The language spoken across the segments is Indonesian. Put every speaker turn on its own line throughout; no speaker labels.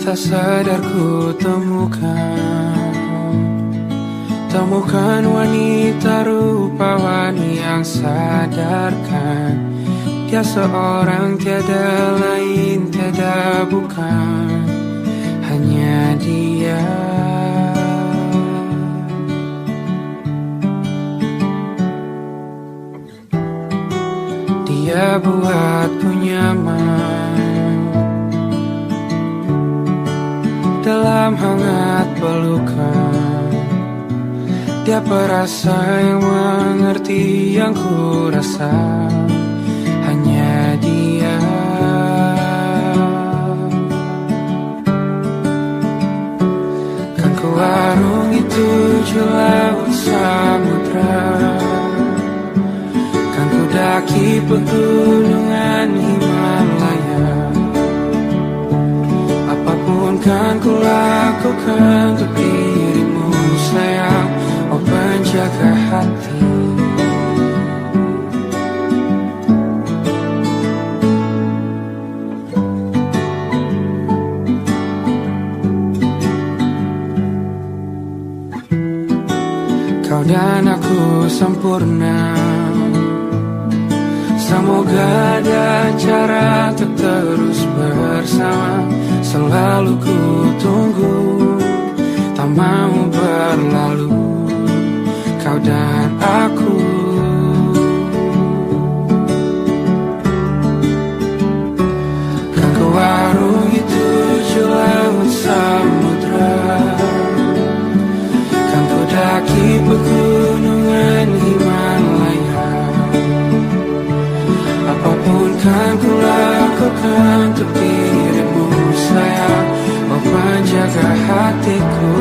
Tak sadar ku temukan wanita rupawan yang sadarkan dia seorang, tiada lain, tiada bukan, hanya dia. Dia buatku nyaman dalam hangat pelukan. Dia perasa yang mengerti yang ku rasa, hanya dia. Kan ku arungi 7 laut samudra, kan ku daki pegunungan Himalaya. Kan ku lakukan untuk dirimu sayang, oh penjaga kau dan aku sempurna. Semoga ada cara untuk terus bersama. Selalu ku tunggu, tak mau berlalu, kau dan aku. Kan ku warungi 7 laut samudra, kan ku daki pegunungan Himalaya. Apapun kan ku lakukan untuk dirimu sayang, oh penjaga hatiku.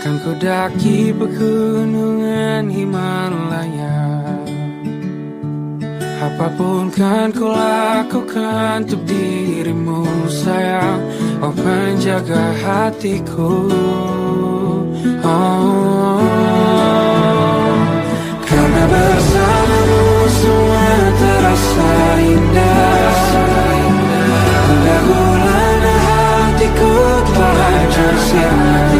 Kan ku daki pegunungan Himalaya. Apapun kan ku lakukan untuk dirimu sayang, oh penjaga hatiku. Oh, karena bersamamu semua terasa indah. Pendahuluan hatiku telah tersirat.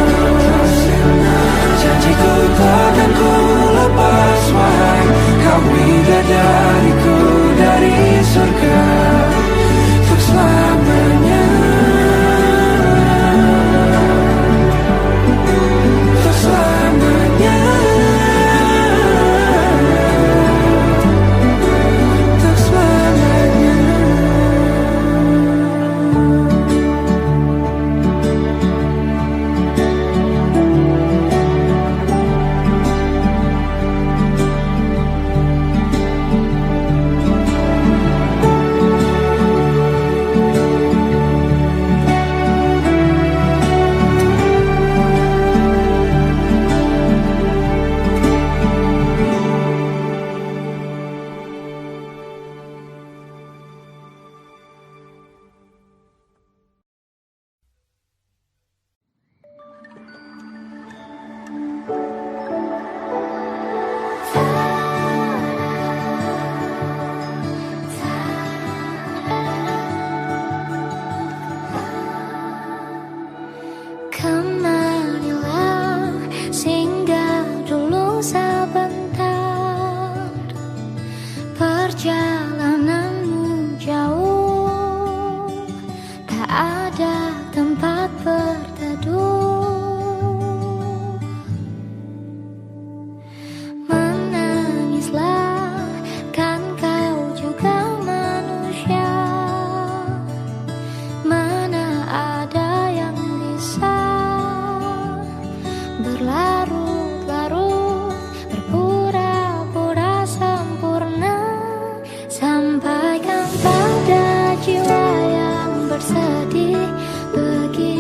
Janjiku takkan ku lepas, wahai kau bidadariku dari surga untuk selamanya, untuk selamanya, untuk selamanya.
Kemarilah singgah dulu sebentar, perjalananmu jauh, tak ada tempat berteduh. Menangislah, kan kau juga manusia. Mana ada yang bisa berlarut-larut, berpura-pura sempurna. Sampaikan pada jiwa yang bersedih begini.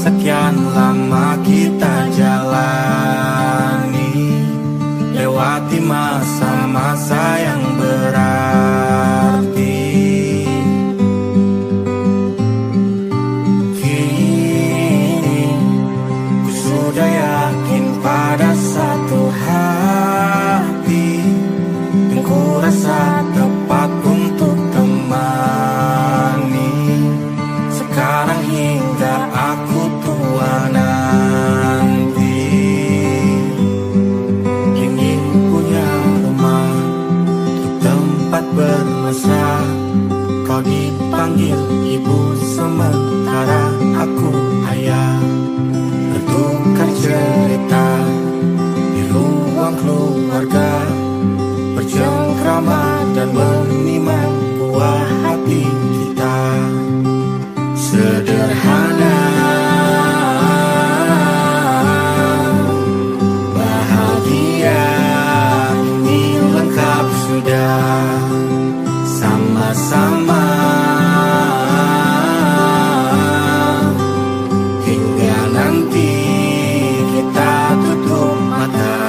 sekian lama kita jalani, lewati masa-masa yang berarti. Kini ku sudah yakin pada satu hati yang ku rasa tepat untuk temani. Sekarang hingga aku tua nanti, ingin punya rumah untuk tempat bermesra. Kau dipanggil ibu sementara aku ayah, bertukar cerita di ruang keluarga, bercengkrama dan menimang buah hati kita. Sederhana, bahagia, ini lengkap sudah. Sama-sama hingga nanti kita tutup mata.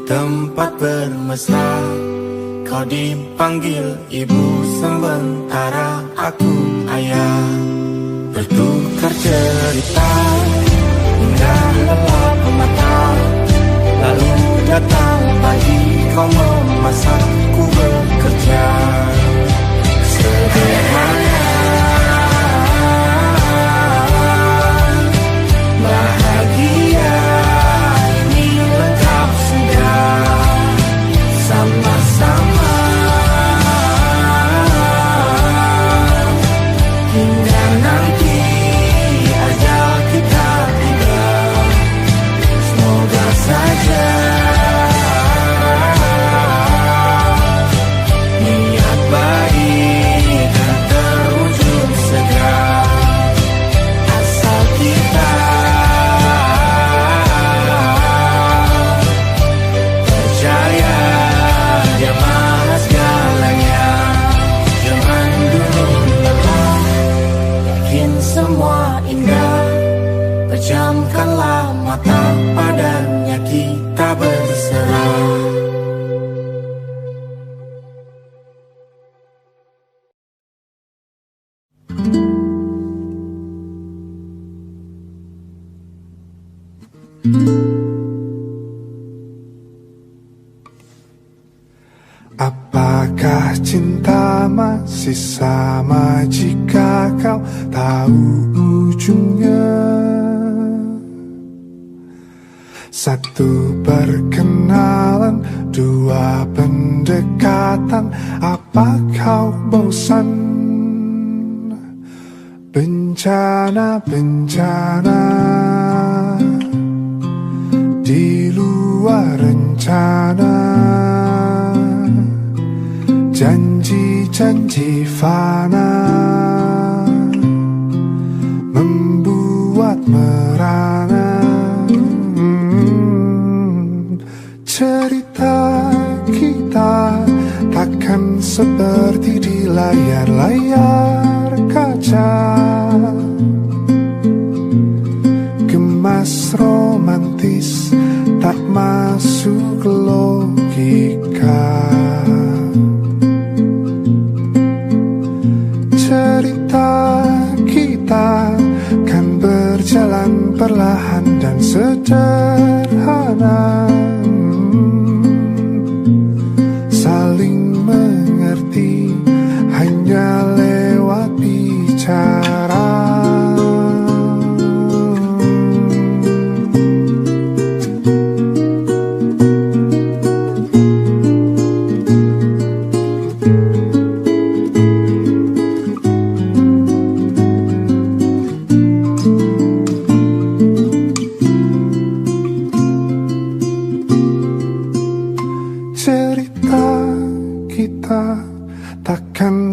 Tempat bermesra, kau dipanggil ibu sementara aku ayah, bertukar cerita hingga lelap mata. Lalu datang pagi, kau memasak, ku bekerja. Sederhana, bahagia, ini lengkap sudah. Sama-sama hingga nanti ajal kita tiba. Semoga saja niat baik dan terwujud segera, asal kita percaya. Dia maha segalanya, jangan dulu lelah, yakin semua indah. Pejamkanlah mata, padanya kita berserah.
Apakah cinta masih sama jika kau tahu ujungnya? Satu perkenalan, dua pendekatan, apa kau bosan? Bencana-bencana di luar rencana, janji-janji fana membuat merana. Cerita kita takkan seperti di layar-layar kaca, gemas romantis tak masuk logika. Cerita kita kan berjalan perlahan dan sederhana, saling mengerti hanya lewat bicara.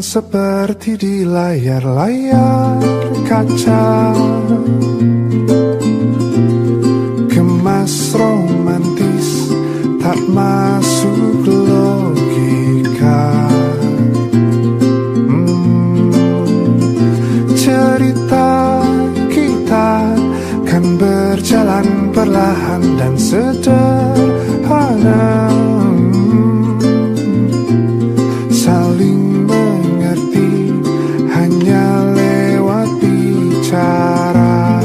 seperti di layar-layar kaca, kemas romantis tak masuk logika. Cerita kita kan berjalan perlahan dan sederhana, saling mengerti hanya lewat bicara.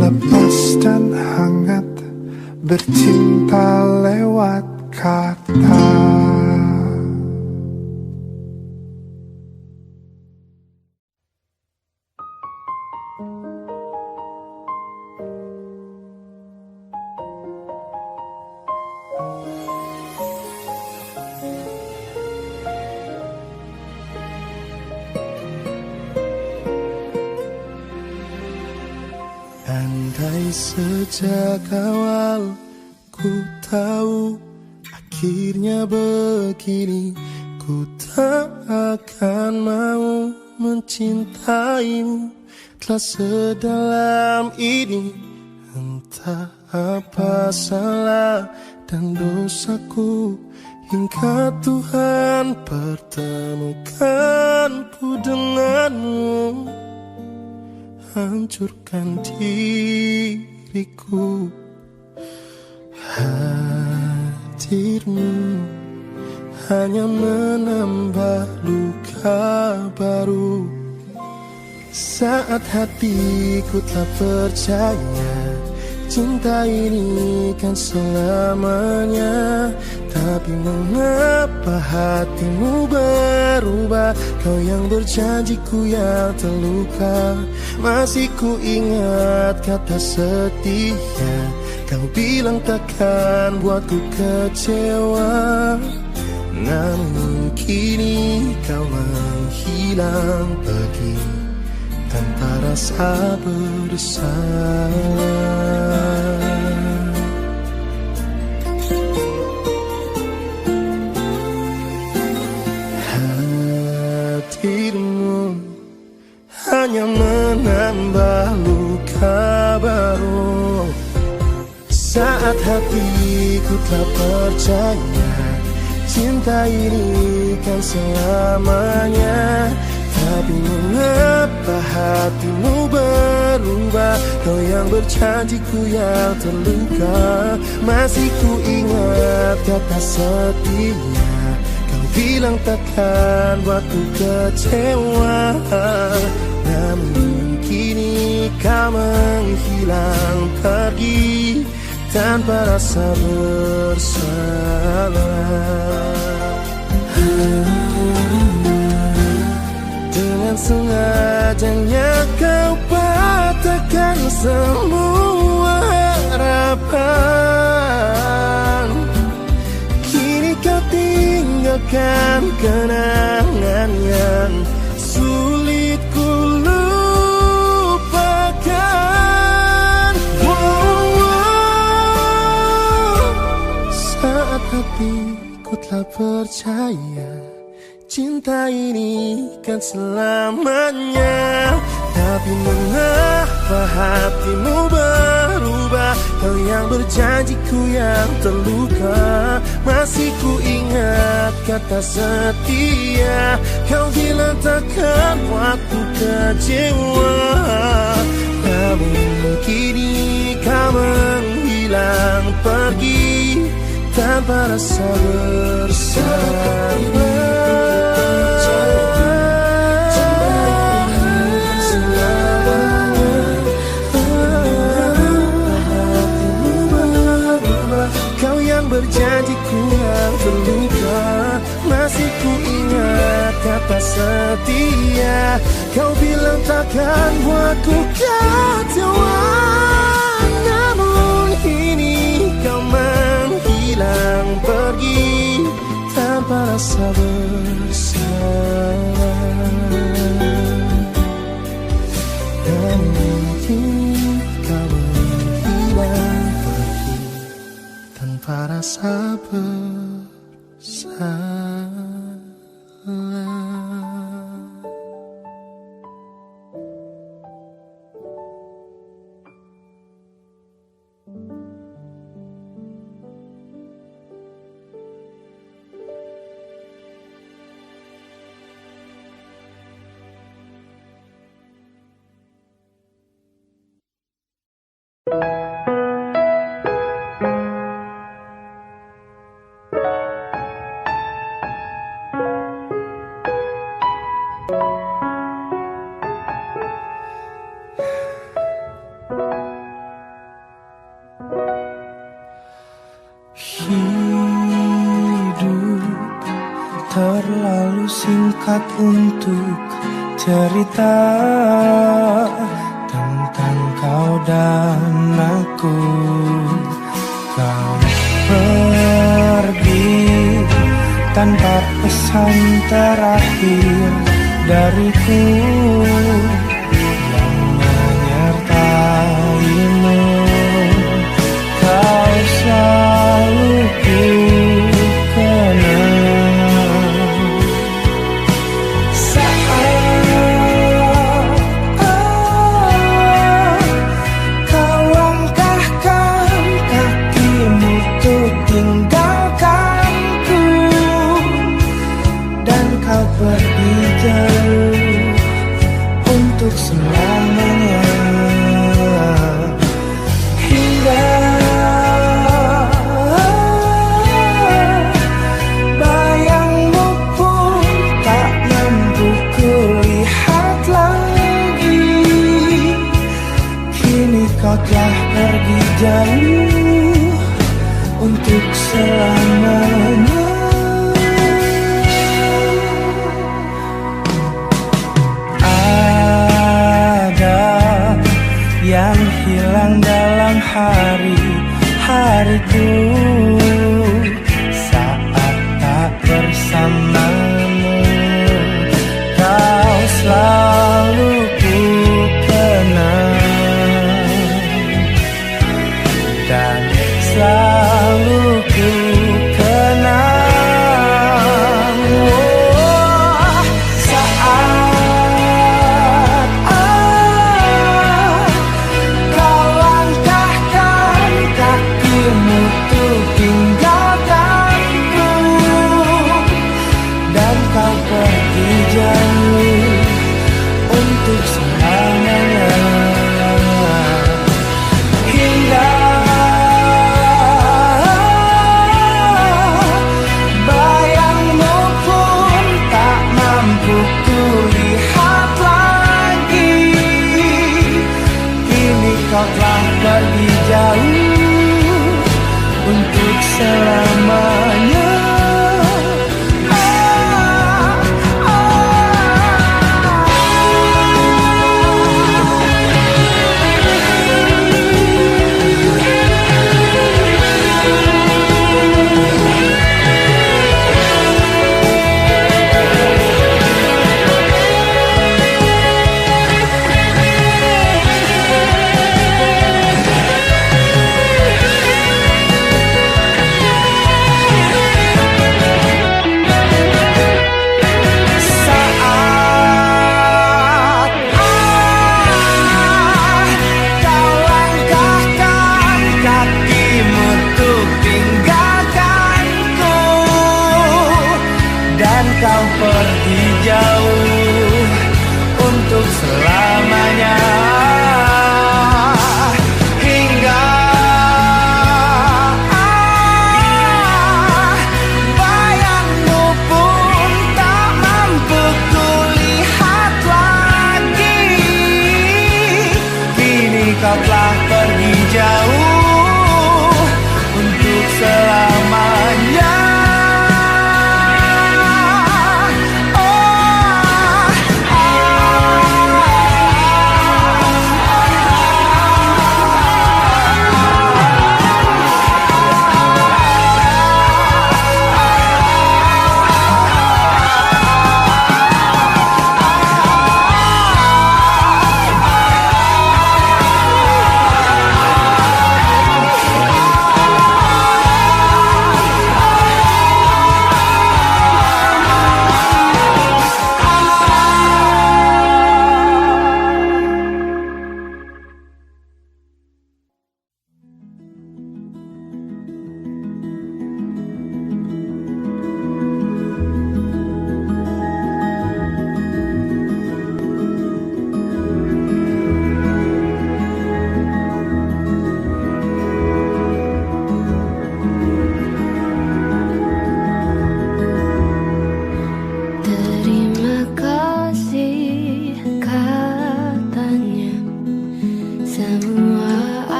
Lepas dan hangat bercinta lewat kata.
Andai sejak awal ku tahu akhirnya begini, ku tak akan mau mencintaimu telah sedalam ini. Entah apa salah dan dosaku hingga Tuhan pertemukanku denganmu. Hancurkan diriku, hadirmu hanya menambah luka baru. Saat hatiku telah percaya cinta ini kan selamanya, tapi mengapa hatimu berubah? Kau yang berjanjiku yang terluka. Masih ku ingat kata setia, kau bilang takkan buatku kecewa. Namun kini kau menghilang pergi tanpa rasa bersalah. Hadirmu hanya menambah luka baru. Saat hatiku telah percaya cinta ini kan selamanya, tapi mengapa hatimu berubah? Kau yang berjanjiku yang terluka. Masih ku ingat kata setia, kau bilang takkan buatku kecewa. Namun kini kau menghilang pergi tanpa rasa bersalah. Dengan sengajanya kau patahkan semua harapan. Kini kau tinggalkan kenangan yang sulit ku lupakan. Saat hatiku telah percaya cinta ini kan selamanya, tapi mengapa hatimu berubah? Kau yang berjanjiku yang terluka. Masih ku ingat kata setia, kau bilang takkan buatku kecewa. Namun kini kau menghilang pergi tanpa rasa bersalah. Berjanjiku yang terluka. Masih ku ingat kata setia, kau bilang takkan buatku kecewa. Namun kini kau menghilang pergi tanpa rasa bersalah. Namun kini kau menghilang pergi tanpa rasa bersalah. Hidup terlalu singkat untuk cerita tentang kau dan aku. Kau pergi tanpa pesan terakhir dariku yang menyertaimu. Kau selalu ku kenang saat kau langkahkan kakimu untuk tinggalkanku dan kau pergi jauh untuk selamanya. Hingga bayangmu pun tak mampu kulihat lagi. Kini kau telah pergi jauh untuk selamanya. Yang hilang dalam hari-hariku saat tak bersamamu. Kau selalu ku kenang dan selalu ku kenang. Untuk selamanya. Hingga bayangmu pun tak mampu kulihat lagi. Kini kau telah pergi jauh untuk selamanya. Kau pergi jauh untuk selamanya. Hingga bayangmu pun tak mampu kulihat lagi. Kini kau telah pergi jauh untuk selamanya.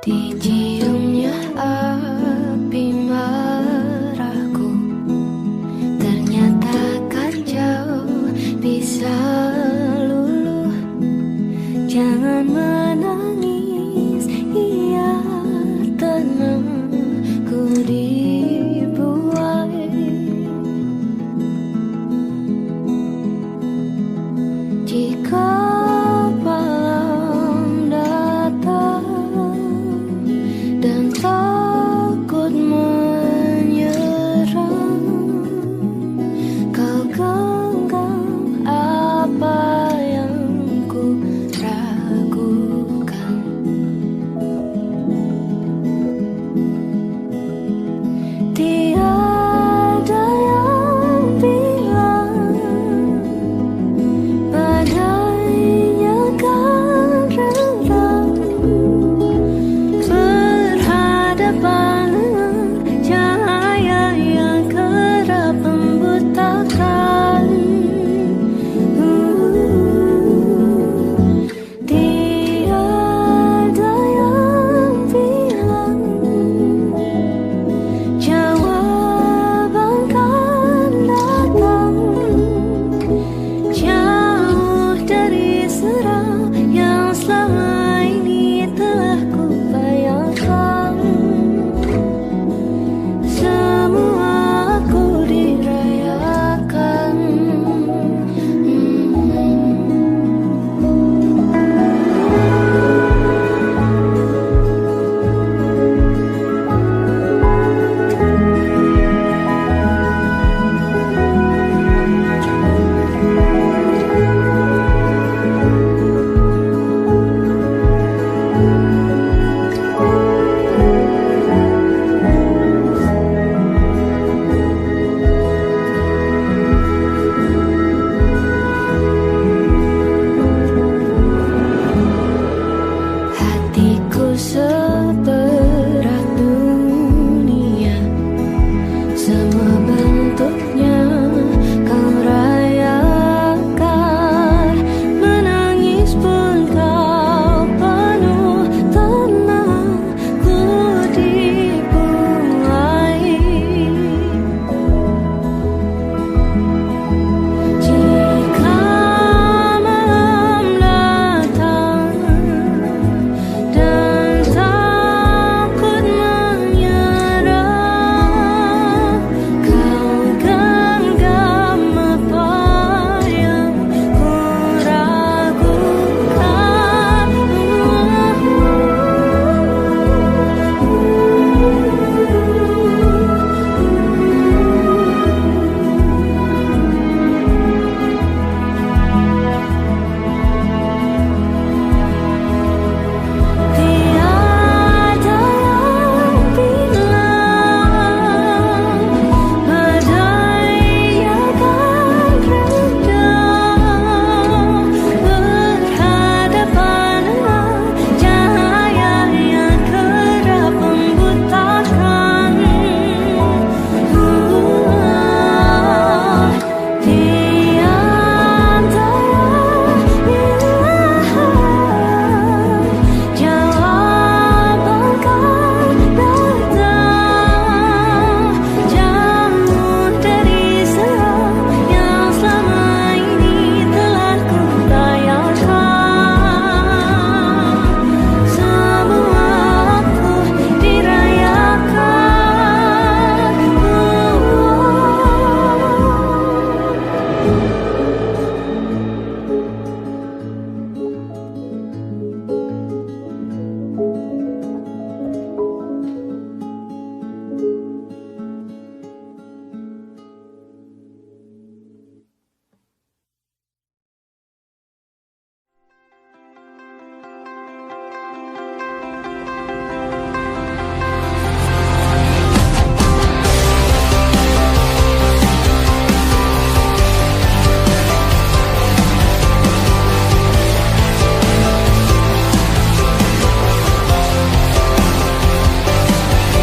Diciumnya api marahku, ternyata kacau bisa luluh. Jangan menangis, iya tenang, ku dibuai. Jika malam datang dan takut menyerang, kau genggam apa yang ku ragukan. Tiada yang bilang badainya kan renggang, berhadapan dengan cahaya yang kerap membutakan. Tiada yang bilang jawaban kan datang, jauh dari surau yang selama ini telah ku bayangkan. Semua aku dirayakan. Hatiku seberat dunia, semua bentuknya kau rayakan. Menangis pun kau penuh tenang, ku dibuai. Jika malam datang dan takut menyerang, kau genggam apa yang ku ragukan. Tiada yang bilang badainya kan redam, berhadapan dengan cahaya yang kerap membutakan. Tiada yang jawaban kan datang, jauh dari surau yang selama ini telah ku bayangkan. Semua aku dirayakan.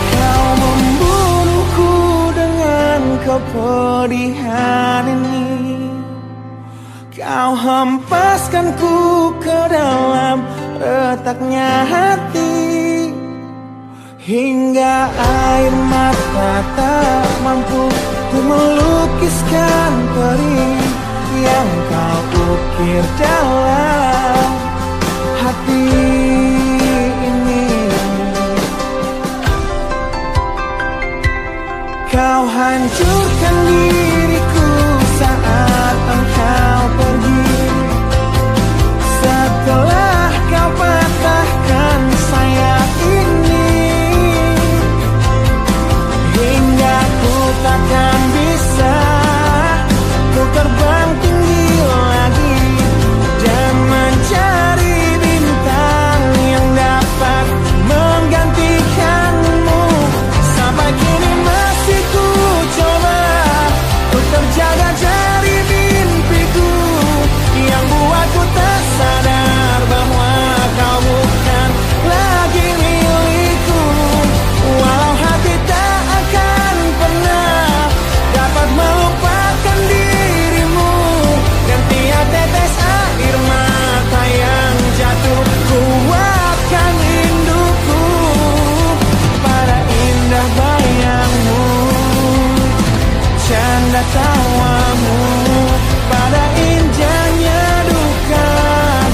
Kau membunuhku dengan kepedihan ini. Kau hempaskanku ke dalam retaknya hati. hingga air mata tak mampu untuk melukiskan perih yang kau ukir dalam hati ini. Kau hancurkan diriku saat engkau pergi, setelah kau patahkan sayap ini, hingga ku takkan bisa ku terbang tinggi lagi dan mencari bintang yang dapat menggantikanmu. Sampai kini masih ku coba untuk terjaga dari mimpiku yang buatku tak sadar bahwa kau bukan lagi milikku. Walau hati tak akan pernah dapat melupakan dirimu, dan tiap tetes air mata yang jatuh kuatkan rinduku pada indah bayangmu, canda tawamu, pada indahnya duka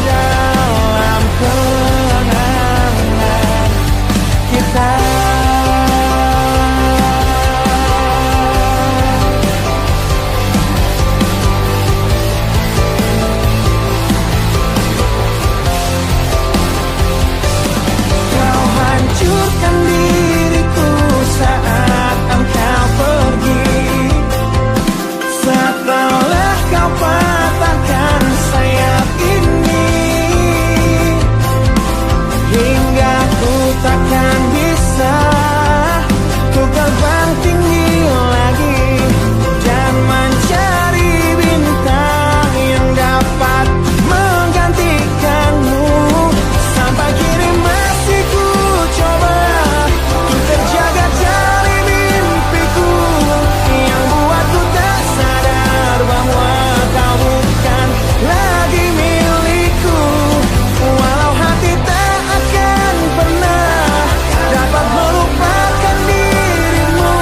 dalam kenangan kita. Kau hancurkan diriku saat engkau pergi, setelah kau patahkan sayap ini, hingga ku takkan bisa ku terbang tinggi lagi dan mencari bintang yang dapat menggantikanmu. Sampai kini masih ku coba ku terjaga dari mimpiku yang buatku tak sadar bahwa kau bukan lagi milikku. Walau hati tak akan pernah dapat melupakan dirimu,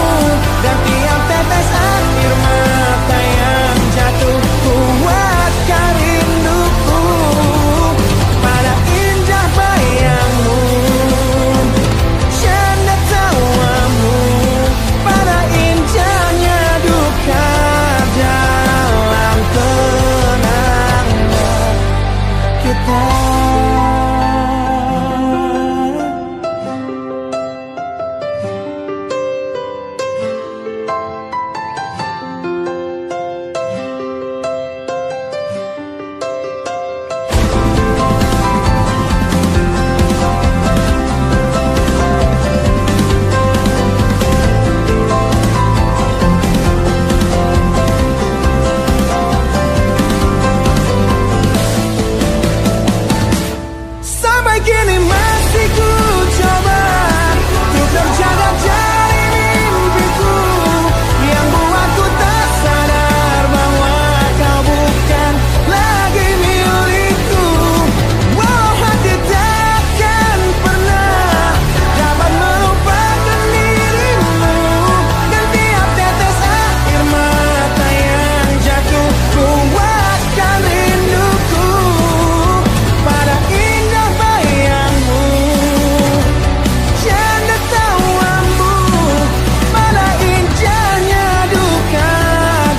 dan tiap tetes air mata yang jatuh kuatkan rinduku pada indah bayangmu, canda tawamu, pada indahnya duka dalam kenangan kita. Sampai kini masih ku coba untuk terjaga dari mimpiku yang buatku tak sadar bahwa kau bukan lagi milikku. Walau hati takkan pernah dapat melupakan dirimu, dan tiap tetes air mata yang jatuh kuatkan rinduku pada indah bayangmu, canda tawamu, pada indahnya duka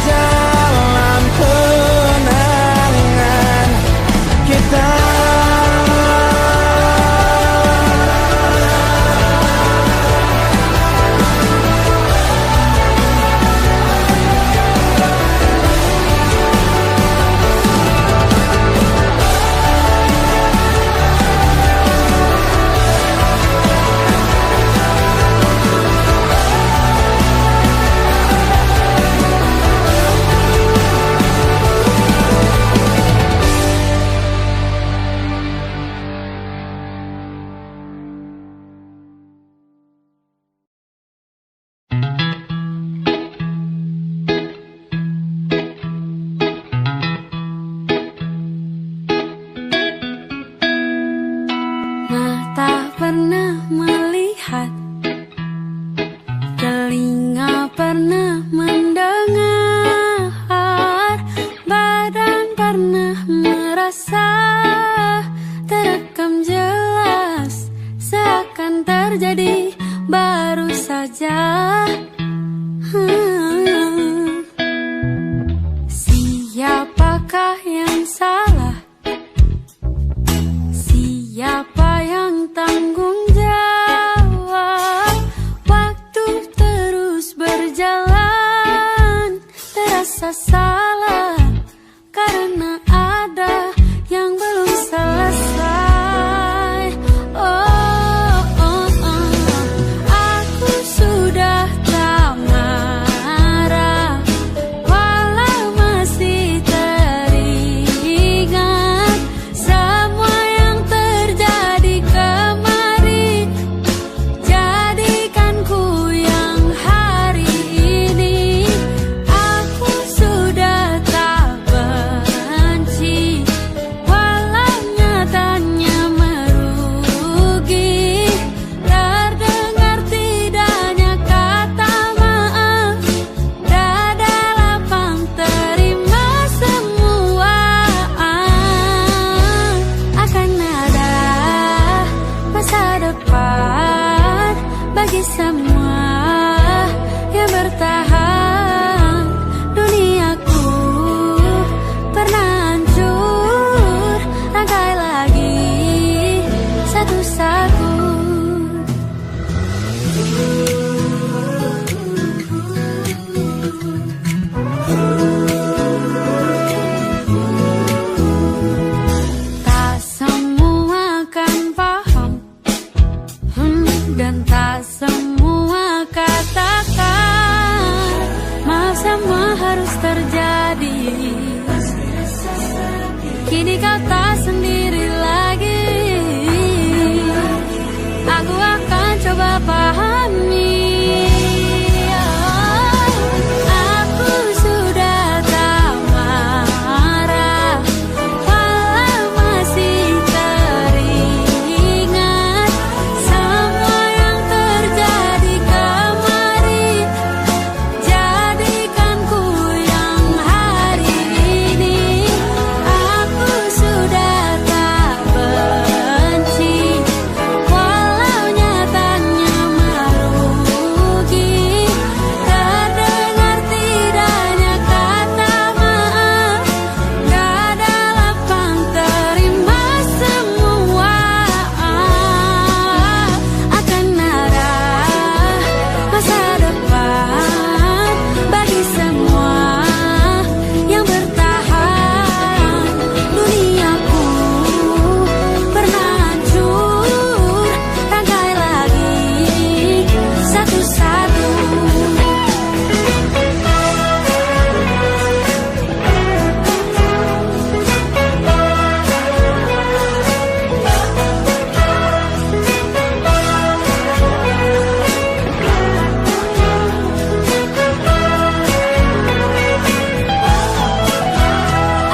dalam kenangan kita.
Mata pernah melihat semua yang bertahan, duniaku pernah hancur. Rangkai lagi satu-satu. Tak semua kan paham, dan tak semua katakan maaf semua harus terjadi. Kini kau tak sendiri lagi. Aku akan coba pahami. Aku sudah tak marah, walau masih teringat semua yang terjadi kemarin. Jadikan ku yang hari ini. Aku sudah tak benci, walau nyatanya merugi. Terdengar tidaknya kata maaf, gak ada lapang terima semua. Akan ada masa depan bagi semua yang bertahan. Duniaku pernah hancur. Rangkai lagi satu-satu.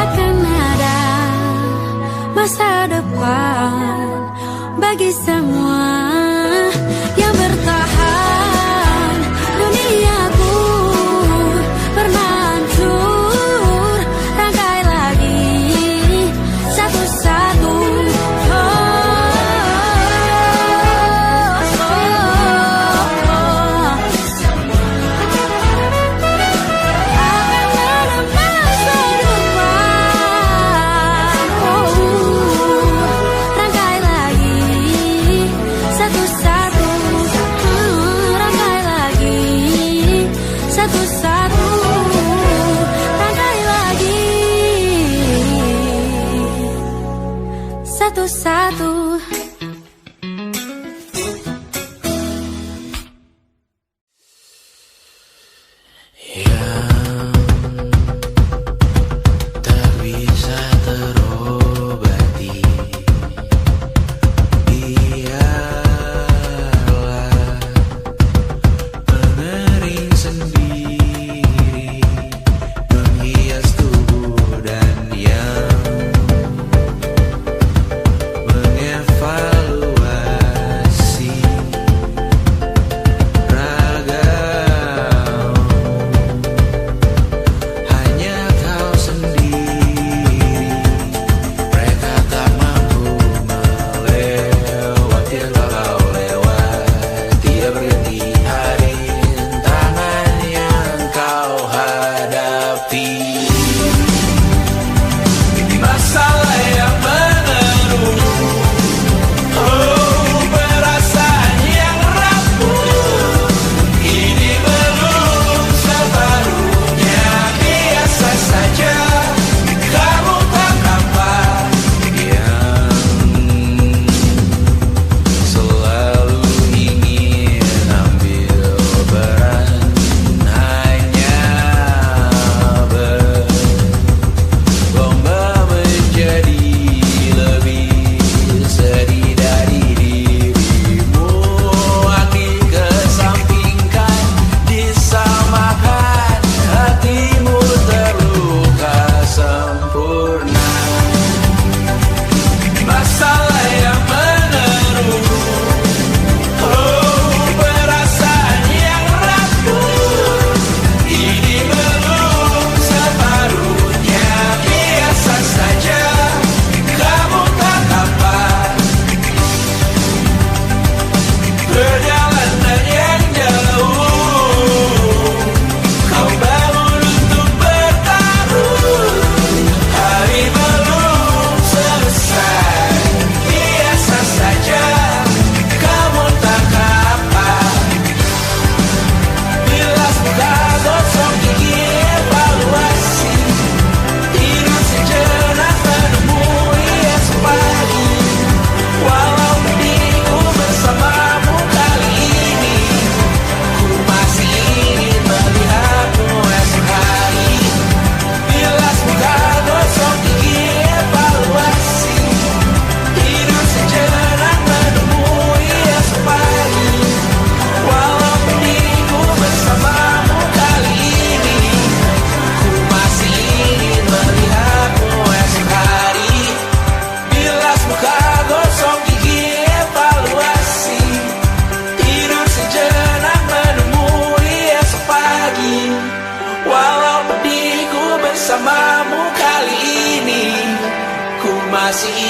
Akan ada masa depan bagi semua yang bertahan. Duniaku pernah hancur. Rangkai lagi satu-satu. Akan ada masa depan. Rangkai lagi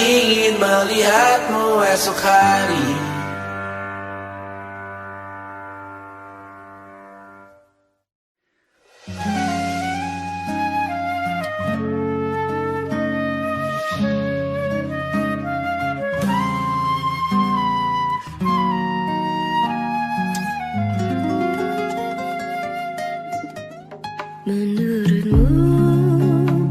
ingin melihatmu esok hari.
Menurutmu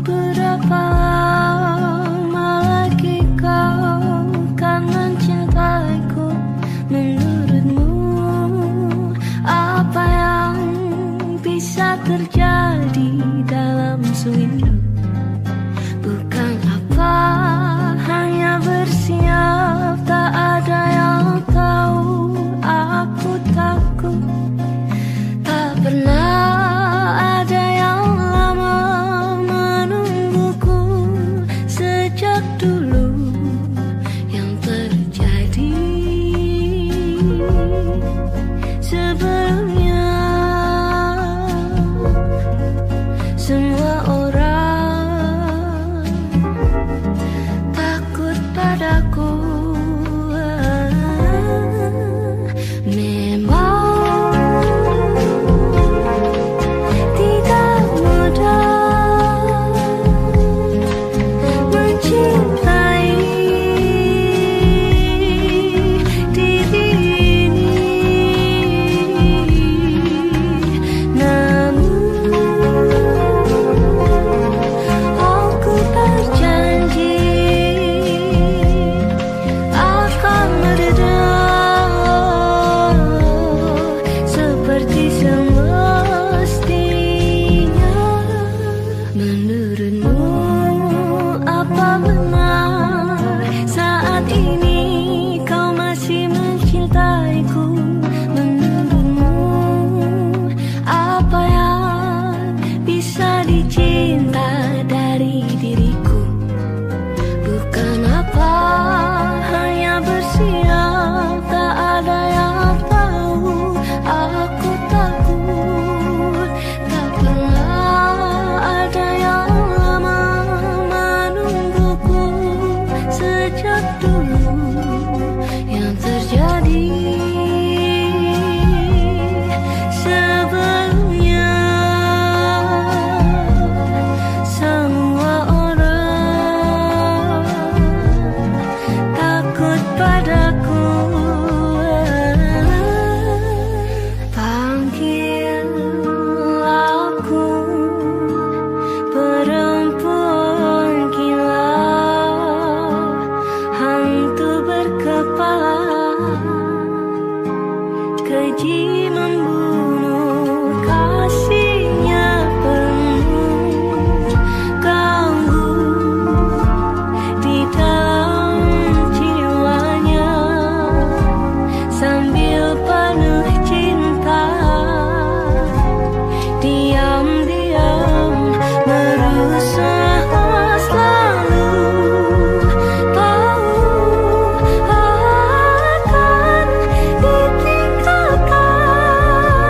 berapa lama lagi kau kan mencintaiku? Menurutmu apa yang bisa terjadi dalam sewindu? Bukan apa, hanya bersiap, tak ada yang tahu. Aku takut tak pernah ada yang lama menungguku sejak dulu. Yang terjadi sebelumnya, semua orang takut padaku. Memang tidak mudah mencintai diri ini, namun aku berjanji akan reda seperti semestinya. Menurutmu apa benar saat ini kau masih mencintaiku? Menurutmu apa yang bisa dicinta dari diriku? Bukan apa, hanya bersiap, tak ada yang tahu. Aku takut tak pernah ada yang lama menungguku sejak dulu. Yang terjadi sebelumnya, semua orang takut padaku. Panggil aku perempuan gila, hantu berkepala keji membunuh, kasihnya penuh ganggu di dalam jiwanya, sambil penuh cinta diam-diam berusaha selalu tahu akan ditinggalkan.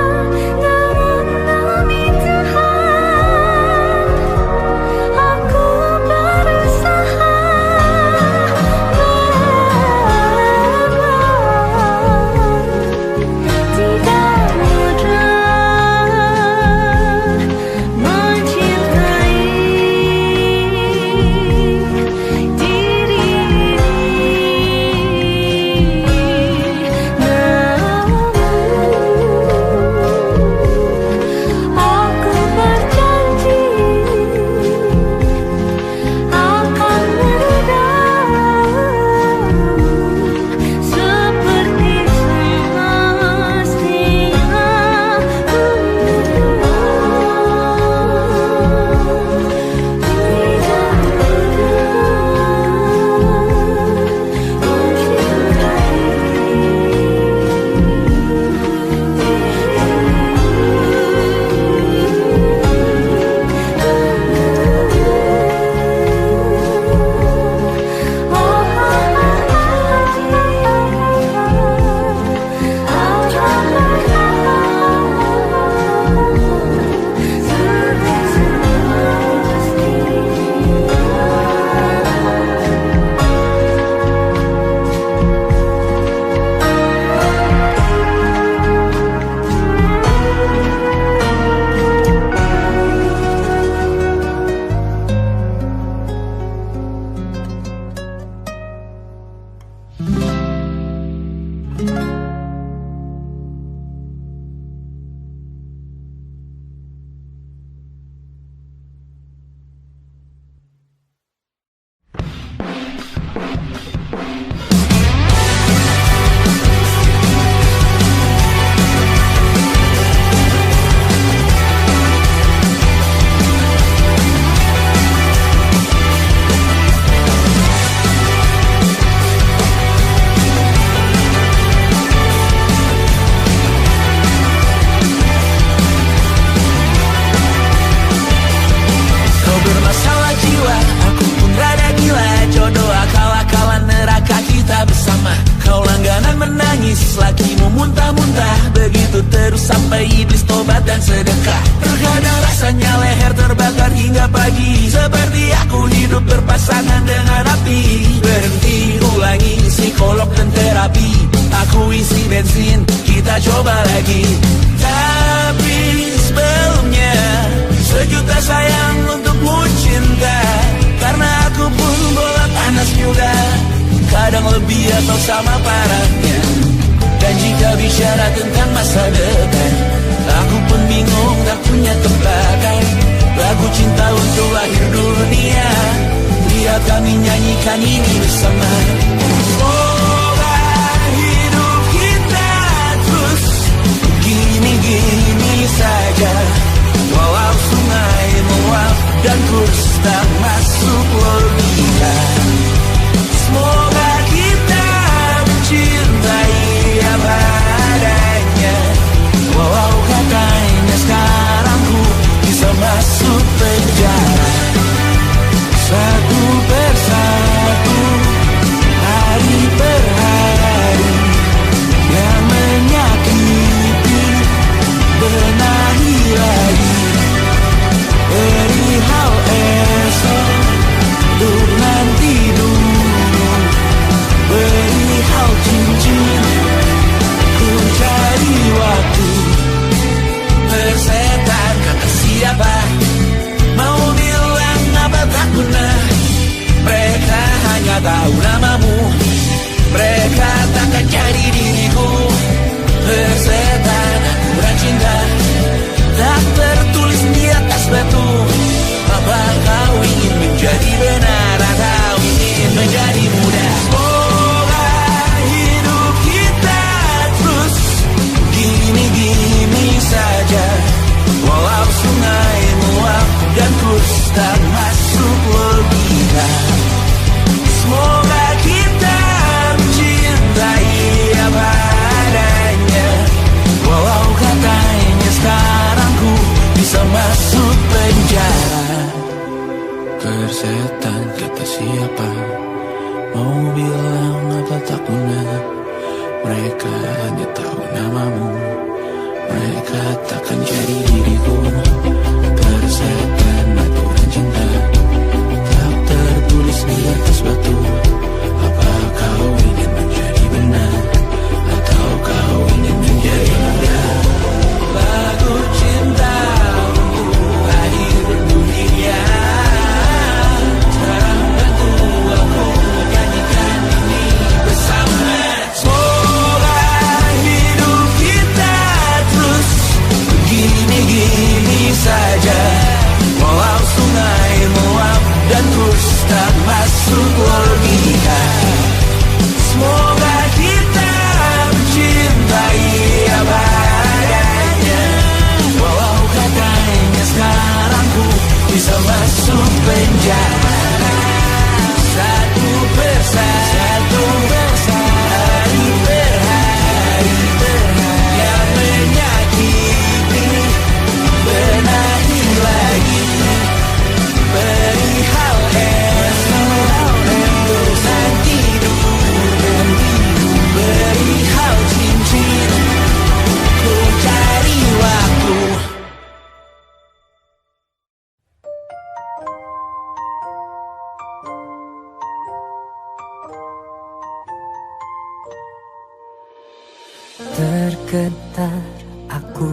Tergetar aku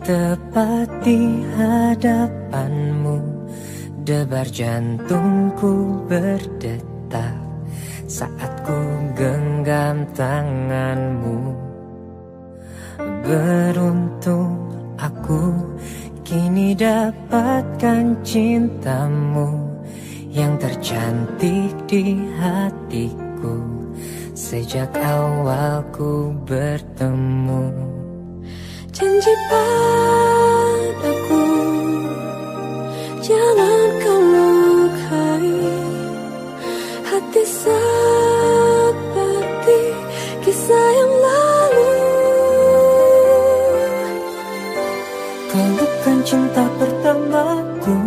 tepat di hadapanmu, debar jantungku berdetak saat ku genggam genggam tanganmu. Beruntung aku kini dapatkan cintamu yang tercantik di hatiku sejak awal ku bertemu.
Janji padaku, jangan kau lukai hati seperti kisah yang lalu.
Kau bukan cinta pertamaku,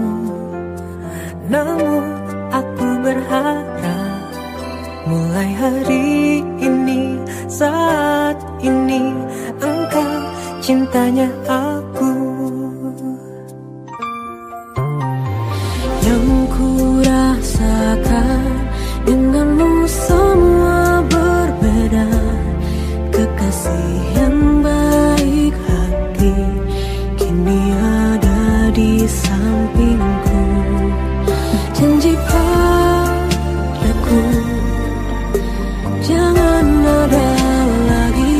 namun aku berharap mulai hari ini, saat ini, engkau cintanya aku.
Yang ku rasakan denganmu semua berbeda. Kekasih yang baik hati kini ada di sampingku. Janji padaku, jangan ada lagi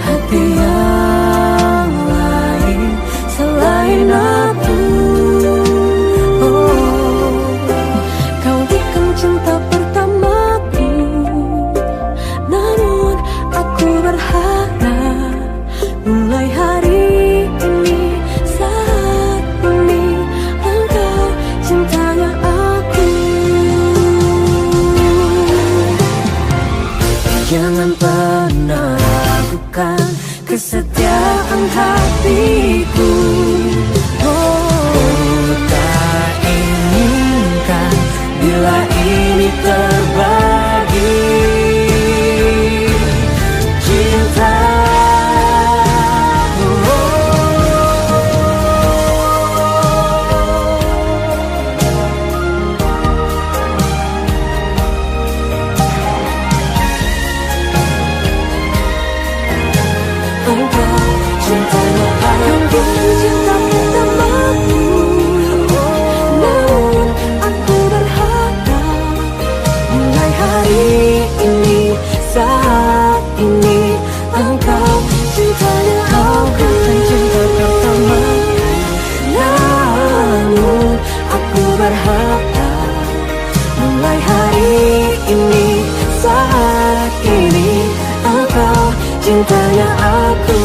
hati yang lain selain aku. Oh, kau bukan cinta pertamaku, namun aku berharap mulai hari ini, saat ini, engkau cintanya aku.
Jangan pernah ragukan kesetiaan hatiku. Oh, tak inginkan bila ini terbagi cinta.
Engkau cintanya aku, cinta pertamaku, namun aku berharap mulai hari ini, saat ini, engkau cintanya aku.
Cinta pertamaku,
Namun aku berharap mulai hari ini, saat ini, engkau cintanya aku.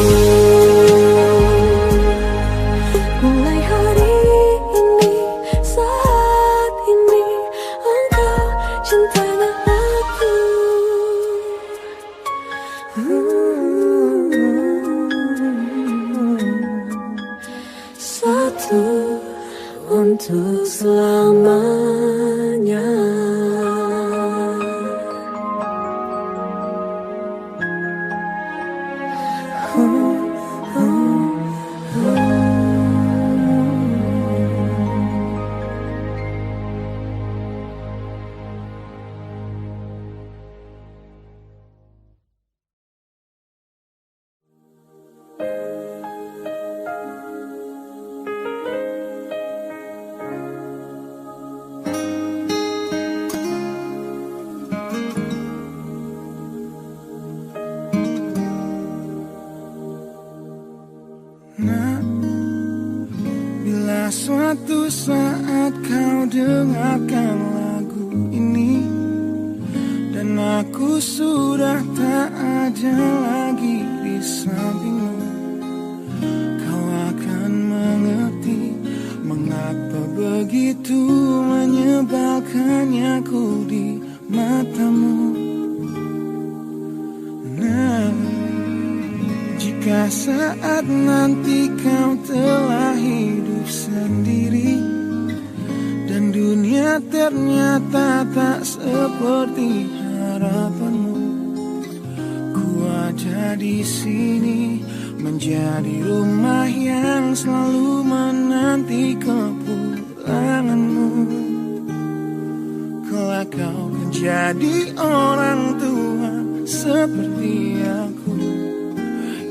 Mulai hari ini, saat ini, engkau cintanya aku. Satu untuk selamanya.
Nah, bila suatu saat kau dengarkan lagu ini dan aku sudah tak ada lagi di sampingmu, kau akan mengerti mengapa begitu menyebalkannya ku di matamu. Nah, jika saat nanti kau telah hidup sendiri dan dunia ternyata tak seperti harapanmu, ku ada di sini menjadi rumah yang selalu menanti kepulanganmu. Kelak kau menjadi orang tua seperti aku,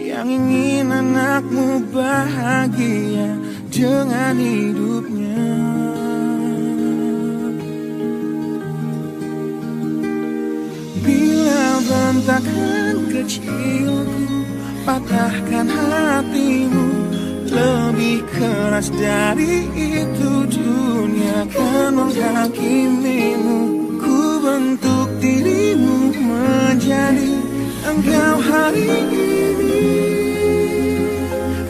yang ingin anakmu bahagia dengan hidupnya. Bila bentakan kecilku, patahkan hatimu. Lebih keras dari itu dunia akan menghakimimu. Ku bentuk dirimu menjadi engkau hari ini.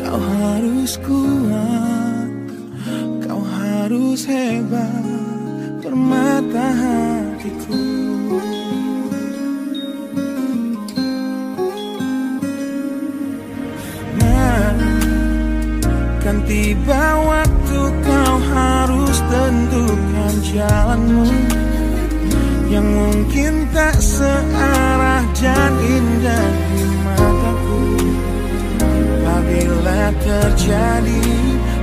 Kau harus kuat, kau harus hebat, permata hatiku. Kan tiba waktu kau harus tentukan jalanmu, yang mungkin tak searah dan indah di mataku. Apabila terjadi,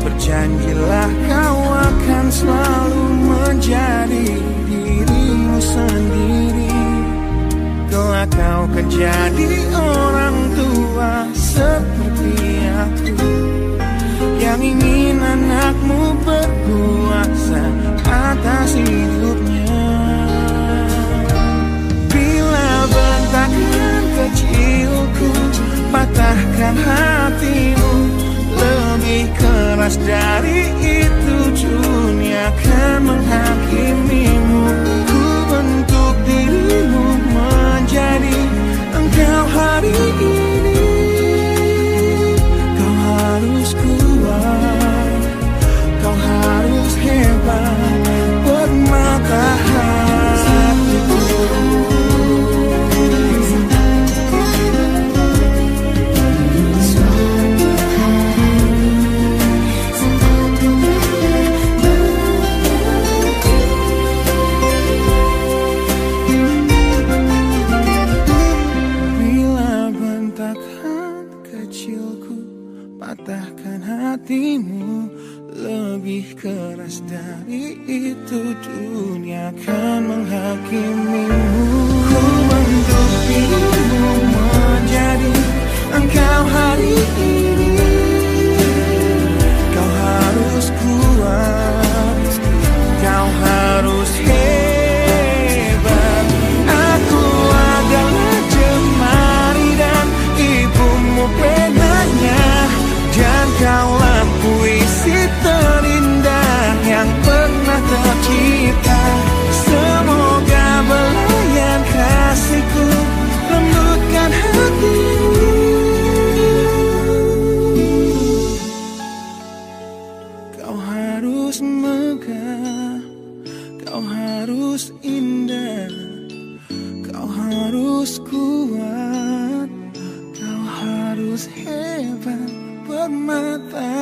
berjanjilah kau akan selalu menjadi dirimu sendiri. Kelak kau akan jadi orang tua seperti aku, yang ingin anakmu berkuasa atas hidupnya. Bila bentakan kecilku, patahkan hatimu. Lebih keras dari itu dunia akan menghakimimu. Ku bentuk dirimu menjadi engkau hari ini. Kau harus kuat, kau harus hebat, permata hatiku. Bila bentakan kecilku, patahkan hatimu. Lebih keras dari itu dunia akan menghakimimu. Ku bentuk dirimu menjadi engkau hari ini. Kau harus kuat, kau harus hebat. Aku adalah jemari dan ibumu penanya, dan kaulah puisi terindah yang pernah tercipta. Semoga belayan kasihku lembutkan hatimu. Kau harus megah, kau harus indah, kau harus kuat, kau harus hebat, permata